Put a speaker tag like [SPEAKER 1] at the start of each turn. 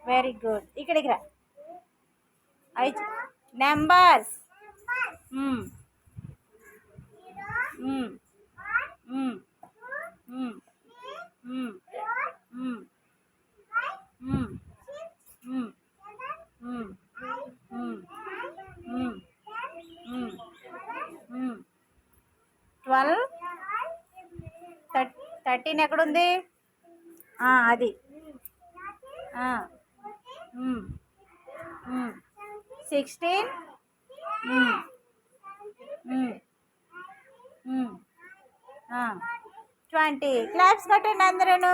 [SPEAKER 1] Very good. ఇక్కడికి రా. Numbers. Twelve. 13 ఎక్కడుంది? అది 16. 20. క్లాప్స్ కట్టండి అందరూ.